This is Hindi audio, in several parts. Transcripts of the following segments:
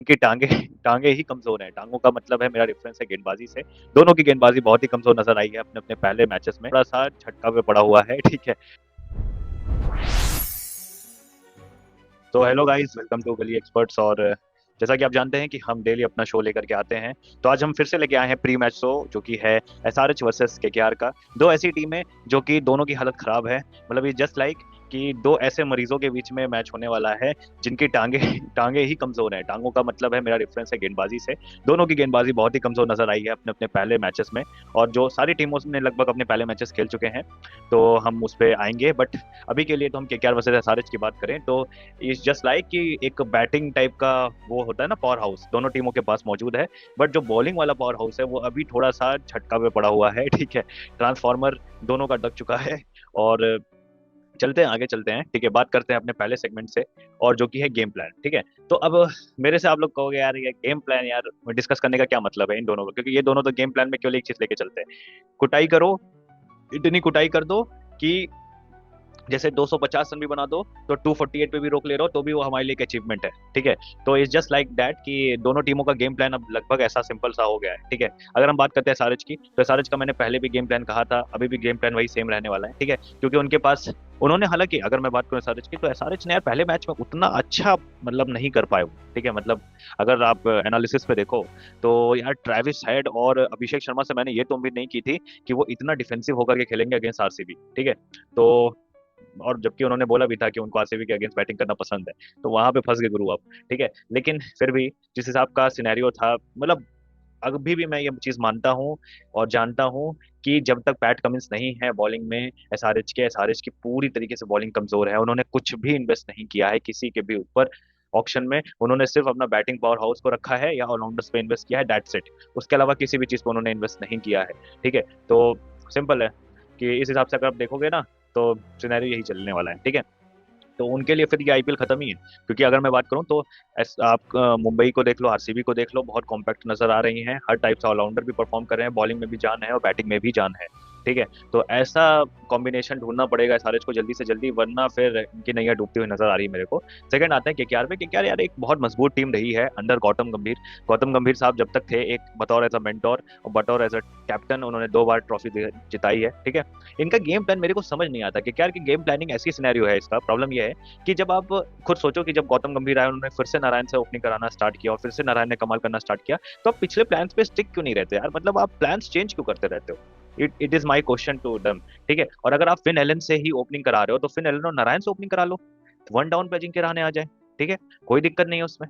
की टांगे टांगे ही कमजोर हैं। टांगों का मतलब है, मेरा रेफरेंस है गेंदबाजी से। दोनों की गेंदबाजी बहुत ही कमजोर नजर आई है अपने अपने पहले मैचेस में, थोड़ा सा झटका पे पड़ा हुआ है। ठीक है, तो हेलो गाइस, वेलकम टू गली एक्सपर्ट्स। और जैसा कि आप जानते हैं कि हम डेली अपना शो लेकर के आते हैं, तो आज हम फिर से लेके आए हैं प्री मैच शो, जो कि है एसआरएच वर्सेस केकेआर का। दो ऐसी टीमें जो कि दोनों की हालत खराब है, मतलब ये जस्ट लाइक कि दो ऐसे मरीजों के बीच में मैच होने वाला है जिनकी टांगे टांगे ही कमजोर हैं। टांगों का मतलब है, मेरा रेफरेंस है गेंदबाजी से। दोनों की गेंदबाजी बहुत ही कमजोर नजर आई है अपने अपने पहले मैचेस में, और जो सारी टीमों ने लगभग अपने पहले मैचेस खेल चुके हैं, तो हम उस पर आएंगे। बट अभी के लिए तो हम केकेआर वर्सेस एसआरएच की बात करें तो इज जस्ट लाइक कि एक बैटिंग टाइप का वो होता है ना, पावर हाउस दोनों टीमों के पास मौजूद है। बट जो बॉलिंग वाला पावर हाउस है वो अभी थोड़ा सा झटका पे पड़ा हुआ है। ठीक है, ट्रांसफार्मर दोनों का दब चुका है। और चलते हैं आगे, चलते हैं। ठीक है, बात करते हैं अपने पहले सेगमेंट से, और जो कि है गेम प्लान। ठीक है, तो अब मेरे से आप लोग कहोगे यार ये गेम प्लान यार डिस्कस करने का क्या मतलब है इन दोनों को, क्योंकि ये दोनों तो गेम प्लान में केवल एक चीज लेके चलते हैं, कुटाई करो, इतनी कुटाई कर दो कि जैसे 250 रन भी बना दो तो 248 पे भी रोक ले रहे हो तो भी वो हमारे लिए एक अचीवमेंट है। ठीक है, तो इट्स जस्ट लाइक दैट कि दोनों टीमों का गेम प्लान अब लगभग ऐसा सिंपल सा हो गया है। ठीक है, अगर हम बात करते हैं एसआरएच की, तो एसआरएच का मैंने पहले भी गेम प्लान कहा था, अभी भी गेम प्लान वही सेम रहने वाला है। ठीक है, क्योंकि उनके पास उन्होंने, हालांकि अगर मैं बात करूं एसआरएच की, तो एसआरएच ने यार पहले मैच में उतना अच्छा मतलब नहीं कर पाए वो। ठीक है, मतलब अगर आप एनालिसिस पे देखो तो यार ट्रेविस हेड और अभिषेक शर्मा से मैंने ये तो उम्मीद नहीं की थी कि वो इतना डिफेंसिव होकर के खेलेंगे अगेंस्ट आरसीबी। ठीक है, तो और जबकि उन्होंने बोला भी था कि उनको आरसीबी के अगेंस्ट बैटिंग करना पसंद है, तो वहां पे फंस गए गुरु अब। ठीक है, लेकिन फिर भी जिस हिसाब का सिनेरियो था, मतलब अभी भी मैं ये चीज मानता हूँ और जानता हूँ कि जब तक पैट कमिंस नहीं है बॉलिंग में एसआरएच की पूरी तरीके से बॉलिंग कमजोर है। उन्होंने कुछ भी इन्वेस्ट नहीं किया है किसी के भी ऊपर ऑक्शन में, उन्होंने सिर्फ अपना बैटिंग पावर हाउस को रखा है या ऑलराउंडर्स पे इन्वेस्ट किया है, दैट्स इट। उसके अलावा किसी भी चीज पे उन्होंने इन्वेस्ट नहीं किया है। ठीक है, तो सिंपल है कि इस हिसाब से अगर आप देखोगे ना, तो सिनेरियो यही चलने वाला है। ठीक है, तो उनके लिए फिर ये आईपीएल खत्म ही है, क्योंकि अगर मैं बात करूं तो आप मुंबई को देख लो, आरसीबी को देख लो, बहुत कॉम्पैक्ट नजर आ रही हैं, हर टाइप से ऑलराउंडर भी परफॉर्म कर रहे हैं, बॉलिंग में भी जान है और बैटिंग में भी जान है। ठीक है, तो ऐसा कॉम्बिनेशन ढूंढना पड़ेगा एसआरएच को जल्दी से जल्दी, वरना फिर इनकी नैया डूबती हुई नजर आ रही है मेरे को। सेकंड आते हैं केकेआर पे। केकेआर यार एक बहुत मजबूत टीम रही है अंडर गौतम गंभीर। गौतम गंभीर साहब जब तक थे, एक बतौर एज अ मेंटोर और बतौर एज अ कैप्टन, उन्होंने 2 बार ट्रॉफी जिताई है। ठीक है, इनका गेम प्लान मेरे को समझ नहीं आता कि यार की गेम प्लानिंग ऐसी सिनेरियो है, इसका प्रॉब्लम यह है कि जब आप खुद सोचो कि जब गौतम गंभीर आए, उन्होंने फिर से नारायण से ओपनिंग कराना स्टार्ट किया और फिर से नारायण ने कमाल करना स्टार्ट किया, तो आप पिछले प्लान्स पे स्टिक क्यों नहीं रहते यार? मतलब आप प्लान्स चेंज क्यों करते रहते हो? It is my question to them. ठीक है, और अगर आप फिन एलन से ही ओपनिंग करा रहे हो तो फिन एलन और नारायण से ओपनिंग करा लो, वन डाउन पे अजिंक्य रहाणे आ जाए। ठीक है, कोई दिक्कत नहीं है उसमें।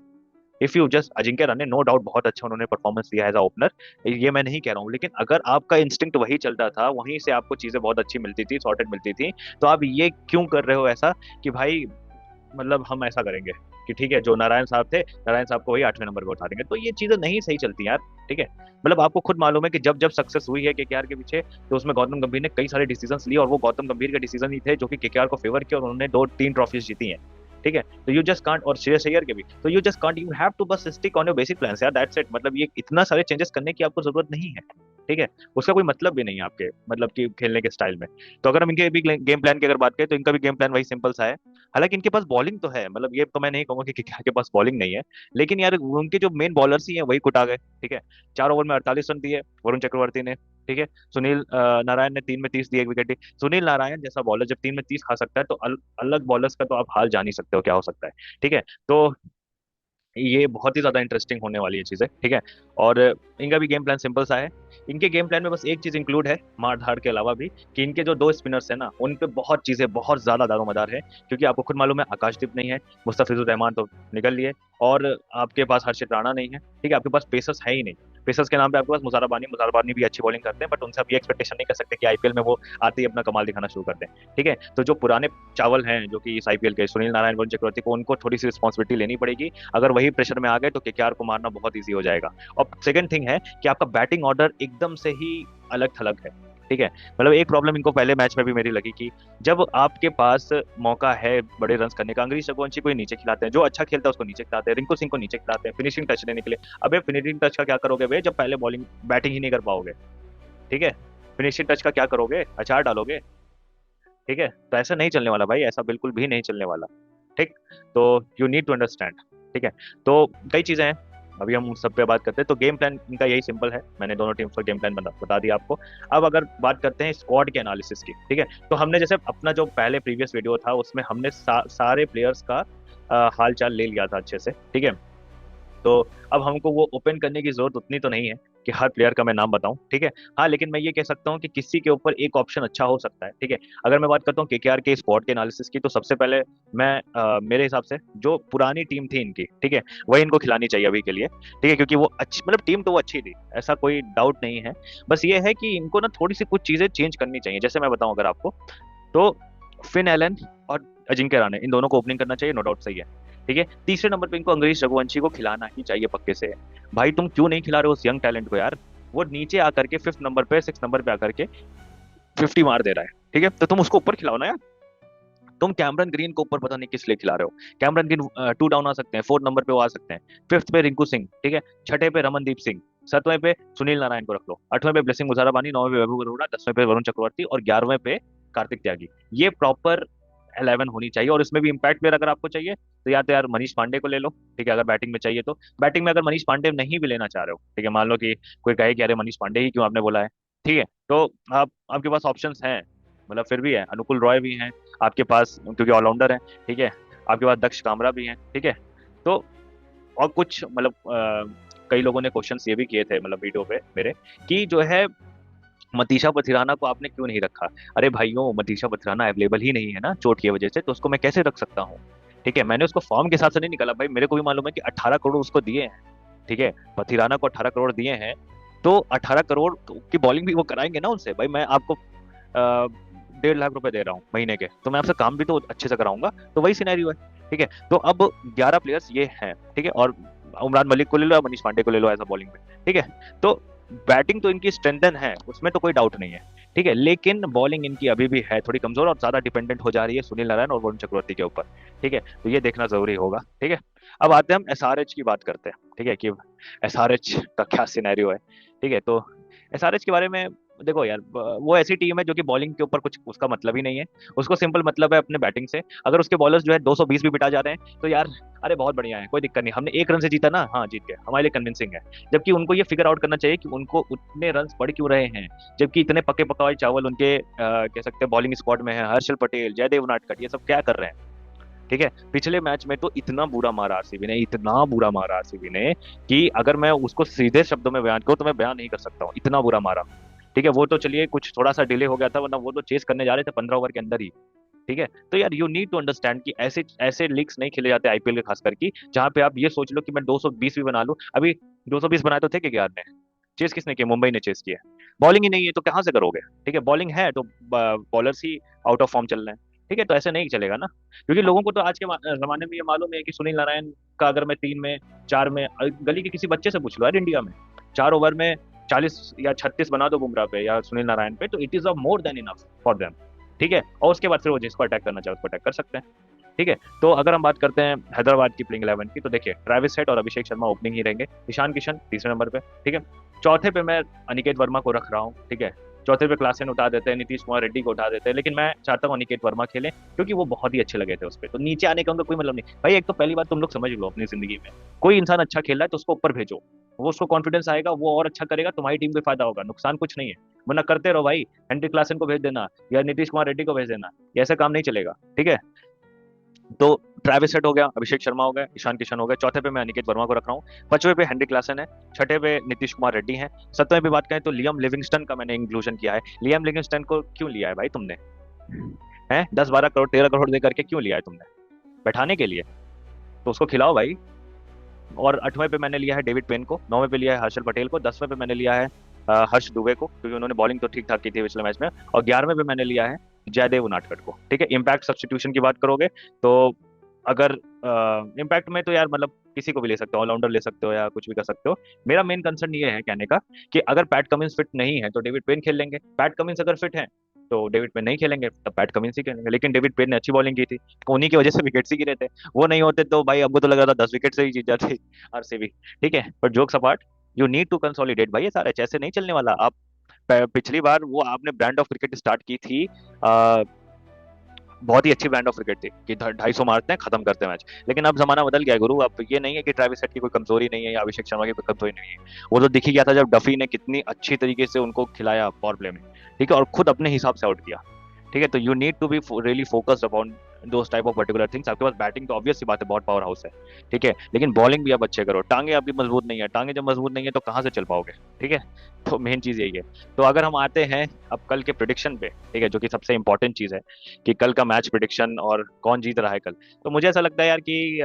If you just, Ajinkya Rahane no doubt बहुत अच्छा उन्होंने परफॉर्मेंस दिया एज अ ओपनर, ये मैं नहीं कह रहा हूँ, लेकिन अगर आपका इंस्टिंक्ट वही चलता था, वहीं से आपको चीजें बहुत अच्छी मिलती थी, सॉर्टेड मिलती थी, तो आप ये क्यों कर रहे हो ऐसा कि भाई मतलब हम ऐसा करेंगे कि ठीक है, जो नारायण साहब थे, नारायण साहब को वही 8वें नंबर पे उठा देंगे, तो ये चीजें नहीं सही चलती यार। ठीक है, मतलब आपको खुद मालूम है कि जब जब सक्सेस हुई है केकेआर के पीछे, तो उसमें गौतम गंभीर ने कई सारे डिसीजंस लिए, और वो गौतम गंभीर के डिसीजन ही थे जो कि केकेआर को फेवर किया और उन्होंने 2-3 ट्रॉफीज जीती हैं। ठीक है, तो यू जस्ट कांट, और श्रेयस अय्यर के भी, तो you just can't, you have to बस stick on your basic plans यार, दैट्स इट। मतलब ये इतना सारे चेंजेस करने की आपको जरूरत नहीं है। ठीक है, उसका कोई मतलब भी नहीं है आपके मतलब कि खेलने के स्टाइल में। तो अगर हम इनके भी गेम प्लान की अगर बात करें, तो इनका भी गेम प्लान वही सिंपल सा है। हालांकि इनके पास बॉलिंग तो है, मतलब ये तो मैं नहीं कहूंगा कि केकेआर के पास बॉलिंग नहीं है, लेकिन यार उनके जो मेन बॉलर्स ही हैं वही कुटा गए। ठीक है, 4 ओवर में 48 रन दिए वरुण चक्रवर्ती ने। ठीक है, सुनील नारायण ने 3 में 30 दिए, 1 विकेट दी। सुनील नारायण जैसा बॉलर जब 3 में 30 खा सकता है, तो अलग बॉलर्स का तो आप हाल जान ही सकते हो क्या हो सकता है। ठीक है, तो ये बहुत ही ज्यादा इंटरेस्टिंग होने वाली है चीजें। ठीक है, और इनका भी गेम प्लान सिंपल सा है। इनके गेम प्लान में बस एक चीज इंक्लूड है, मार धाड़ के अलावा भी, कि इनके जो 2 स्पिनर्स हैं ना, उन पे बहुत चीजें बहुत ज्यादा दारोमदार है, क्योंकि आपको खुद मालूम है आकाशदीप नहीं है, मुस्तफिजुर रहमान तो निकल लिए, और आपके पास हर्षित राणा नहीं है। ठीक है, आपके पास पेसर्स है ही नहीं। पेसर्स के नाम पे आपके पास मुजारबानी भी अच्छी बॉलिंग करते हैं, बट उनसे आप ये एक्सपेक्टेशन नहीं कर सकते कि आईपीएल में वो आते ही अपना कमाल दिखाना शुरू कर दें। ठीक है, तो जो पुराने चावल हैं जो कि इस आईपीएल के, सुनील नारायण, वरुण चक्रवर्ती को, उनको थोड़ी सी रिस्पॉन्सिबिलिटी लेनी पड़ेगी। अगर वही प्रेशर में आ गए तो केकेआर को मारना बहुत ईजी हो जाएगा। और सेकंड थिंग है कि आपका बैटिंग ऑर्डर एकदम से ही अलग थलग है। ठीक है, मतलब एक प्रॉब्लम इनको पहले मैच में भी मेरी लगी कि जब आपके पास मौका है बड़े रन करने का, अंग्रेज रघुवंशी को ही नीचे खिलाते हैं, जो अच्छा खेलता है उसको नीचे खिलाते हैं, रिंकू सिंह को नीचे खिलाते हैं फिनिशिंग टच देने के लिए। अबे फिनिशिंग टच का क्या करोगे वे, जब पहले बॉलिंग बैटिंग ही नहीं कर पाओगे? ठीक है, फिनिशिंग टच का क्या करोगे, अचार डालोगे? ठीक है, तो ऐसा नहीं चलने वाला भाई, ऐसा बिल्कुल भी नहीं चलने वाला। ठीक, तो यू नीड टू अंडरस्टैंड। ठीक है। तो कई चीजें हैं, अभी हम उन सब पे बात करते हैं। तो गेम प्लान इनका यही सिंपल है, मैंने दोनों टीम्स का गेम प्लान बता दिया आपको। अब अगर बात करते हैं स्क्वाड के एनालिसिस की, ठीक है, तो हमने जैसे अपना जो पहले प्रीवियस वीडियो था उसमें हमने सारे प्लेयर्स का हाल चाल ले लिया था अच्छे से, ठीक है। तो अब हमको वो ओपन करने की जरूरत उतनी तो नहीं है कि हर प्लेयर का मैं नाम बताऊं, ठीक है। हाँ, लेकिन मैं ये कह सकता हूँ कि किसी के ऊपर एक ऑप्शन अच्छा हो सकता है, ठीक है। अगर मैं बात करता हूँ केकेआर के स्क्वाड के एनालिसिस की, तो सबसे पहले मैं मेरे हिसाब से जो पुरानी टीम थी इनकी, ठीक है, वही इनको खिलानी चाहिए अभी के लिए, ठीक है, क्योंकि वो अच्छी, मतलब टीम तो वो अच्छी थी, ऐसा कोई डाउट नहीं है। बस ये है कि इनको ना थोड़ी सी कुछ चीजें चेंज करनी चाहिए। जैसे मैं बताऊं अगर आपको, तो फिन एलन और अजिंक्य राणे, इन दोनों को ओपनिंग करना चाहिए, नो डाउट, सही है, ठीक है। तीसरे नंबर पे इनको अंग्रेज रघुवंशी को खिलाना ही चाहिए पक्के से। भाई तुम क्यों नहीं खिला रहे हो उस यंग टैलेंट को यार? वो नीचे आकर के फिफ्थ नंबर पे, सिक्स नंबर पे आकर के 50 मार दे रहा है, ठीक है, तो तुम उसको ऊपर खिलाओ ना यार। तुम कैमरन ग्रीन को ऊपर पता नहीं किस लिए खिला रहे हो। कैमरन ग्रीन टू डाउन आ सकते हैं, फोर्थ नंबर पे वो आ सकते हैं, फिफ्थ पे रिंकू सिंह, ठीक है, छठे पे रमनदीप सिंह, सातवें पे सुनील नारायण को रख लो, आठवें पे ब्लेसिंग मुजाराबानी, नौवें पे वैभव गरुड़ा, 10वें पे वरुण चक्रवर्ती और 11वें पे कार्तिक त्यागी। ये प्रॉपर 11 होनी चाहिए। और इसमें भी इम्पैक्ट प्लेयर अगर आपको चाहिए तो या तो यार मनीष पांडे को ले लो, ठीक है, अगर बैटिंग में चाहिए तो। बैटिंग में अगर मनीष पांडे नहीं भी लेना चाह रहे हो, ठीक है, मान लो कि कोई कहे कि अरे मनीष पांडे ही क्यों आपने बोला है, ठीक है, तो आप आपके पास ऑप्शंस हैं, मतलब फिर भी है, अनुकुल रॉय भी हैं आपके पास क्योंकि ऑलराउंडर है, ठीक है, आपके पास दक्ष कामरा भी हैं, ठीक है। तो और कुछ मतलब कई लोगों ने क्वेश्चंस ये भी किए थे मतलब वीडियो पे मेरे, कि जो है मतीशा पथिराना को आपने क्यों नहीं रखा? अरे भाइयों, मतीशा पथिराना अवेलेबल ही नहीं है ना चोट की वजह से, तो उसको मैं कैसे रख सकता हूँ? ठीक है, मैंने उसको फॉर्म के हिसाब से नहीं निकाला भाई, मेरे को भी मालूम है कि 18 करोड़ उसको दिए हैं, ठीक है, पथिराना को 18 करोड़ दिए हैं, तो 18 करोड़ की बॉलिंग भी वो कराएंगे ना उनसे। भाई मैं आपको 1.5 लाख रुपए दे रहा हूँ महीने के, तो मैं आपसे काम भी तो अच्छे से कराऊंगा, तो वही सिनेरियो है, ठीक है। तो अब 11 प्लेयर्स ये हैं, ठीक है, और उमरान मलिक को ले लो या मनीष पांडे को ले लो एज अ बॉलिंग में, ठीक है। तो बैटिंग तो इनकी स्ट्रेंथन है, उसमें तो कोई डाउट नहीं है, ठीक है, लेकिन बॉलिंग इनकी अभी भी है थोड़ी कमजोर और ज्यादा डिपेंडेंट हो जा रही है सुनील नारायण और वरुण चक्रवर्ती के ऊपर, ठीक है, तो ये देखना जरूरी होगा, ठीक है। अब आते हैं हम एसआरएच की बात करते हैं, ठीक है, कि एसआरएच का क्या सिनेरियो है, ठीक है। तो एसआरएच के बारे में देखो यार, वो ऐसी टीम है जो कि बॉलिंग के ऊपर कुछ उसका मतलब ही नहीं है, उसको सिंपल मतलब है अपने बैटिंग से। अगर उसके बॉलर्स जो है 220 भी बिटा जा रहे हैं तो यार अरे बहुत बढ़िया है, कोई दिक्कत नहीं, हमने 1 रन से जीता ना, हाँ जीत गए, हमारे लिए कन्विंसिंग है। जबकि उनको ये फिगर आउट करना चाहिए कि उनको उतने रन पड़ क्यों रहे हैं, जबकि इतने पके पकाए चावल उनके कह सकते हैं बॉलिंग स्क्वाड में है, हर्षल पटेल, जयदेव नाटकट, ये सब क्या कर रहे हैं, ठीक है। पिछले मैच में तो इतना बुरा मारा आरसीबी ने, इतना बुरा मारा आरसीबी ने, कि अगर मैं उसको सीधे शब्दों में बयान करूं तो मैं बयान नहीं कर सकता हूँ, इतना बुरा मारा, ठीक है। वो तो चलिए कुछ थोड़ा सा डिले हो गया था, वरना वो तो चेस करने जा रहे थे 15 ओवर के अंदर ही, ठीक है। तो यार यू नीड टू अंडरस्टैंड कि ऐसे ऐसे लीग्स नहीं खेले जाते आईपीएल के, खास करके जहां पे आप ये सोच लो कि मैं 220 भी बना लूं। अभी 220 बनाए तो थे केकेआर ने, चेस किसने किया? मुंबई ने चेस किया। बॉलिंग ही नहीं है तो कहाँ से करोगे, ठीक है, बॉलिंग है तो bowlers he out of form चल रहे हैं, ठीक है, तो ऐसे नहीं चलेगा ना। क्योंकि लोगों को तो आज के जमाने में ये मालूम है कि सुनील नारायण का अगर मैं 3 में 4 में गली के किसी बच्चे से पूछ लो यार, इंडिया में 4 ओवर में 40 या 36 बना दो बुमराह पे या सुनील नारायण पे, तो it is a more than enough for them, ठीक है। और उसके बाद फिर वो जिसको अटैक करना चाहे उसको अटैक कर सकते हैं, ठीक है। तो अगर हम बात करते हैं हैदराबाद की प्लेइंग 11 की, तो देखिए ट्रेविस हेड और अभिषेक शर्मा ओपनिंग ही रहेंगे, ईशान किशन तीसरे नंबर पे, ठीक है। चौथे पे मैं अनिकेत वर्मा को रख रहा हूँ, ठीक है। चौथे पे क्लासन उठा देते हैं, नीतीश कुमार रेड्डी को उठा देते हैं, लेकिन मैं चाहता हूँ अनिकेत वर्मा खेले क्योंकि वो बहुत ही अच्छे लगे थे उस पर, तो नीचे आने का उनका कोई मतलब नहीं भाई। एक तो पहली बात तुम लोग समझ लो अपनी जिंदगी में, कोई इंसान अच्छा खेल रहा है तो उसको ऊपर भेजो, वो उसको कॉन्फिडेंस आएगा, वो और अच्छा करेगा, तुम्हारी टीम को फायदा होगा, नुकसान कुछ नहीं है। वरना करते रहो भाई, हेनरी क्लासन को भेज देना या नीतीश कुमार रेड्डी को भेज देना, ये ऐसा काम नहीं चलेगा, ठीक है। तो ट्रेविस हेड हो गया, अभिषेक शर्मा हो गया, ईशान किशन हो गया, चौथे पे मैं अनिकेत वर्मा को रख रहा हूँ, पांचवें पे हेनरी क्लासन है, छठे पे नीतीश कुमार रेड्डी है, सत्तवें पे बात करें तो लियम लिविंगस्टन का मैंने इंक्लूजन किया है। लियम लिविंगस्टन को क्यों लिया है भाई तुमने? है 10-12 करोड़ 13 करोड़ दे करके क्यों लिया है तुमने? बैठाने के लिए? तो उसको खिलाओ भाई। और 8वें पे मैंने लिया है डेविड पेन को, 9वें पे लिया है हर्षल पटेल को, 10वें पे मैंने लिया है हर्ष दुबे को क्योंकि उन्होंने बॉलिंग तो ठीक ठाक की थी पिछले मैच में, और 11वें पे मैंने लिया है जयदेव उनाटकट को, ठीक है। इम्पैक्ट सब्सटीट्यूशन की बात करोगे तो अगर इम्पैक्ट में तो यार मतलब किसी को भी ले सकते हो, ऑलराउंडर ले सकते हो या कुछ भी कर सकते हो। मेरा मेन कंसर्न ये है कहने का कि अगर पैट कमिंस फिट नहीं है तो डेविड पेन खेल लेंगे, पैट कमिंस अगर फिट है तो डेविड पेन नहीं खेलेंगे, तब पैट कमिंस ही खेलेंगे। लेकिन डेविड पेन ने अच्छी बॉलिंग की थी, उन्हीं की वजह से विकेट्स ही गिरे थे, वो नहीं होते तो भाई अब तो लग रहा था 10 विकेट से ही जीत जाती आरसीबी, ठीक है। पर jokes apart, you need to consolidate भाई, ये सारे ऐसे नहीं चलने वाला। आप पिछली बार वो आपने ब्रांड ऑफ क्रिकेट स्टार्ट की थी बहुत ही अच्छी ब्रांड ऑफ क्रिकेट थी कि 250 मारते हैं, खत्म करते हैं मैच। लेकिन अब जमाना बदल गया है गुरु। अब ये नहीं है कि ट्रेविस हेड की कोई कमजोरी नहीं है या अभिषेक शर्मा की कोई कमजोरी नहीं है। वो तो दिख ही गया था जब डफी ने कितनी अच्छी तरीके से उनको खिलाया पावर प्ले में, ठीक है, और खुद अपने हिसाब से आउट किया। ठीक है, तो you need to be really focused upon those type of particular things. आपके पास बैटिंग तो ऑब्वियस सी बात है, बहुत पावर हाउस है, ठीक है, लेकिन बॉलिंग भी आप अच्छे करो। टांगे आपकी मजबूत नहीं है, टांगे जब मजबूत नहीं है तो कहाँ से चल पाओगे, ठीक है। तो मेन चीज यही है। तो अगर हम आते हैं अब कल के प्रिडिक्शन पे, ठीक है, जो कि सबसे इंपॉर्टेंट चीज है कि कल का मैच प्रिडिक्शन और कौन जीत रहा है कल। तो मुझे ऐसा लगता है यार कि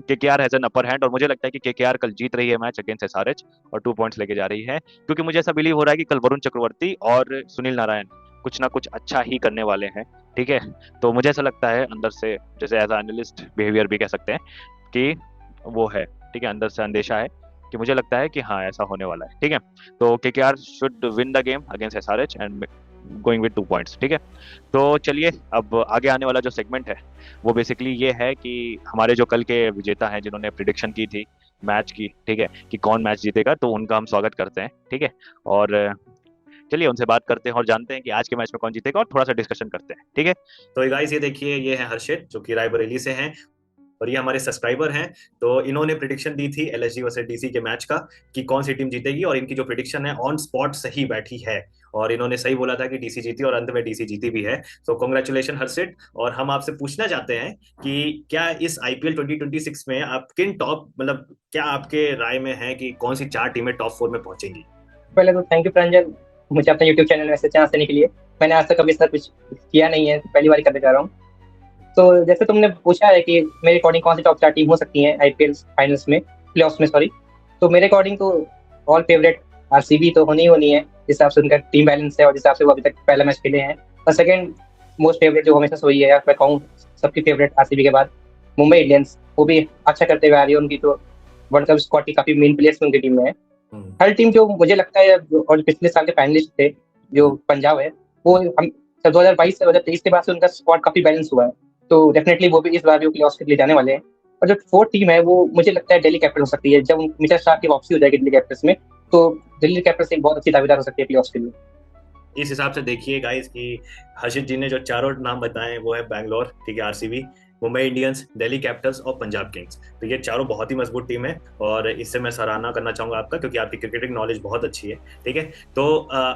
KKR has an upper hand, और मुझे लगता है कि केकेआर कल जीत रही है मैच अगेंस्ट एसआरएच और 2 पॉइंट्स लेके जा रही है, क्योंकि मुझे ऐसा बिलीव हो रहा है कि कल वरुण चक्रवर्ती और सुनील नारायण कुछ ना कुछ अच्छा ही करने वाले हैं, ठीक है। तो मुझे ऐसा लगता है अंदर से, जैसे एज एनालिस्ट बिहेवियर भी कह सकते हैं कि वो है, ठीक है, अंदर से अंदेशा है कि मुझे लगता है कि हाँ ऐसा होने वाला है, ठीक है। तो KKR should win the game against SRH and going with 2 points, ठीक है। तो चलिए अब आगे आने वाला जो सेगमेंट है वो बेसिकली ये है कि हमारे जो कल के विजेता हैं जिन्होंने प्रिडिक्शन की थी मैच की, ठीक है, कि कौन मैच जीतेगा, तो उनका हम स्वागत करते हैं, ठीक है। और चलिए उनसे बात करते हैं और जानते हैं कि आज के मैच में कौन जीतेगा और थोड़ा सा डिस्कशन करते हैं, ठीक है। तो गाइस ये देखिए, ये है हर्षित जो कि रायबरेली से हैं और ये हमारे सब्सक्राइबर हैं। तो इन्होंने प्रिडिक्शन दी थी एलएसजी वर्सेस डीसी के मैच का कि कौन सी टीम जीतेगी, और इनकी जो प्रिडिक्शन है ऑन स्पॉट सही बैठी है, और इन्होंने सही बोला था कि डीसी जीती और अंत में डीसी जीती भी है। तो कॉन्ग्रेचुलेशन हर्षित। और हम आपसे पूछना चाहते हैं कि क्या इस आईपीएल 2026 में आप किन टॉप, मतलब क्या आपके राय में है कि कौन सी 4 टीमें टॉप 4 में पहुंचेंगी? पहले तो थैंक यू प्रांजल, मुझे अपना यूट्यूब चैनल में ऐसे चांस देने के लिए। मैंने आज तक कभी इसका कुछ किया नहीं है, पहली बार करने जा रहा हूँ। तो जैसे तुमने पूछा है कि मेरे अकॉर्डिंग कौन सी टॉप 4 टीम हो सकती है आईपीएल फाइनल्स में, प्लेऑफ्स में सॉरी, तो मेरे अकॉर्डिंग तो ऑल फेवरेट आरसीबी तो होनी ही होनी है, जिस हिसाब से उनका टीम बैलेंस है और जिस हिसाब से वो अभी तक पहला मैच खेले हैं। और सेकंड मोस्ट फेवरेट जो हमेशा से हुई है, या मैं कहूँ सबकी फेवरेट आरसीबी के बाद, मुंबई इंडियंस, वो भी अच्छा करते हुए आ रही है। उनकी तो वर्ल्ड कप स्क्वाड की काफी मेन प्लेयर्स उनकी टीम में है। हर टीम जो मुझे लगता है, और पिछले साल के फाइनलिस्ट थे जो पंजाब है, वो हम 2022 से 2023 के बाद से उनका स्क्वाड काफी बैलेंस हुआ है। तो डेफिनेटली वो भी इस बार भी प्लेऑफ्स के लिए जाने वाले हैं। और जो फोर्थ टीम है वो मुझे लगता है दिल्ली कैपिटल हो सकती है। जब मिचेल स्टार्क की वापसी हो जाएगी दिल्ली कैपिटल्स में, तो दिल्ली कैपिटल्स एक बहुत अच्छी दावेदार हो सकती है प्लेऑफ्स के लिए। इस हिसाब से देखिए गाइस कि हर्षित जी ने जो चारों नाम बताए वो है बैंगलोर, ठीक है, RCB, Mumbai Indians, Delhi Capitals और पंजाब किंग्स। तो ये चारों बहुत ही मजबूत टीम है और इससे मैं सराहना करना चाहूंगा आपका, क्योंकि आपकी क्रिकेटिंग नॉलेज बहुत अच्छी है, ठीक है। तो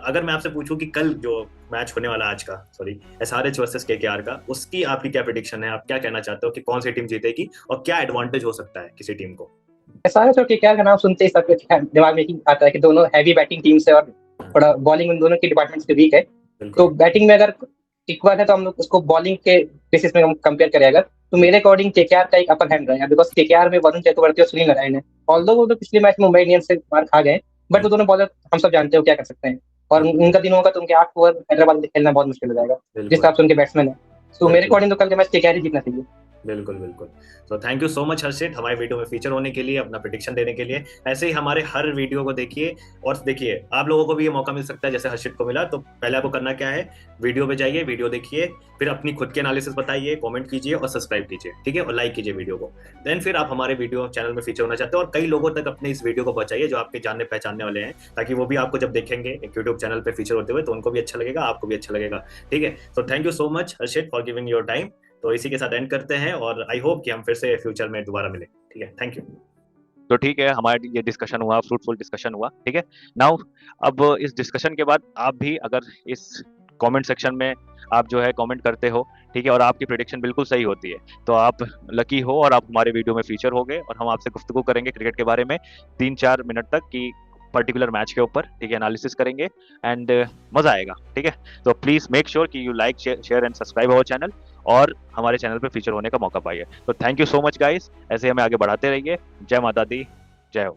अगर मैं आपसे पूछूं कि कल जो मैच होने वाला आज का, सॉरी, एसआरएच वर्सेस केकेआर का, उसकी आपकी क्या प्रिडिक्शन है? आप क्या कहना चाहते हो कि कौन सी टीम जीतेगी और क्या एडवांटेज हो सकता है किसी टीम को? एसआरएच और केकेआर का नाम सुनते ही सबके दिमाग में ही आता है कि दोनों हैवी बैटिंग टीम्स है और थोड़ा बॉलिंग उन दोनों की डिपार्टमेंट्स के वीक है। तो बैटिंग में अगर इक्वल है तो हम लोग उसको बॉलिंग के बेसिस में हम कंपेयर करें अगर, तो मेरे अकॉर्डिंग केकेआर का एक अपर हैंड रहेगा, बिकॉज केकेआर में वरुण चक्रवर्ती और सुनील नारायण है। ऑल्दो वो तो पिछले मैच में मुंबई इंडियंस से मार खा गए, बट वो दोनों बॉलर हम सब जानते हो क्या कर सकते हैं। और उनका दिन होगा तो उनके 8 ओवर हैदराबाद में खेलना बहुत मुश्किल हो जाएगा जिस हिसाब से उनके बैट्समैन है। तो मेरे अकॉर्डिंग तो कल के मैच केकेआर ही जीतना चाहिए। बिल्कुल बिल्कुल। तो थैंक यू सो मच हर्षित हमारे वीडियो में फीचर होने के लिए, अपना प्रिडिक्शन देने के लिए। ऐसे ही हमारे हर वीडियो को देखिए, और देखिए आप लोगों को भी ये मौका मिल सकता है जैसे हर्षित को मिला। तो पहले आपको करना क्या है, वीडियो पे जाइए, वीडियो देखिए, फिर अपनी खुद के एनालिसिस बताइए, कमेंट कीजिए और सब्सक्राइब कीजिए, ठीक है, और लाइक कीजिए वीडियो को। देन फिर आप हमारे वीडियो चैनल में फीचर होना चाहते हो और कई लोगों तक अपने इस वीडियो को पहुंचाइए जो आपके जानने पहचानने वाले हैं, ताकि वो भी आपको जब देखेंगे एक यूट्यूब चैनल पे फीचर होते हुए तो उनको भी अच्छा लगेगा, आपको भी अच्छा लगेगा, ठीक है। तो thank you so much Harshit for giving your time. तो इसी के साथ एंड करते हैं और आई होप कि हम फिर से फ्यूचर में दोबारा मिलें, ठीक है। Thank you. तो ठीक है, हमारा ये डिस्कशन हुआ, फ्रूटफुल डिस्कशन हुआ, ठीक है। नाउ अब इस डिस्कशन के बाद आप भी अगर इस कमेंट सेक्शन में आप जो है कमेंट करते हो, ठीक है, और आपकी प्रिडिक्शन बिल्कुल सही होती है, तो आप लकी हो और आप हमारे वीडियो में फीचर हो गए और हम आपसे गुफ्तगू करेंगे क्रिकेट के बारे में 3-4 मिनट तक की पर्टिकुलर मैच के ऊपर, ठीक है, एनालिसिस करेंगे एंड मजा आएगा, ठीक है। तो प्लीज मेक श्योर कि you like, share and subscribe our channel और हमारे चैनल पे फीचर होने का मौका पाइए। तो thank you so much guys, ऐसे हमें आगे बढ़ाते रहिए। जय माता दी, जय हो।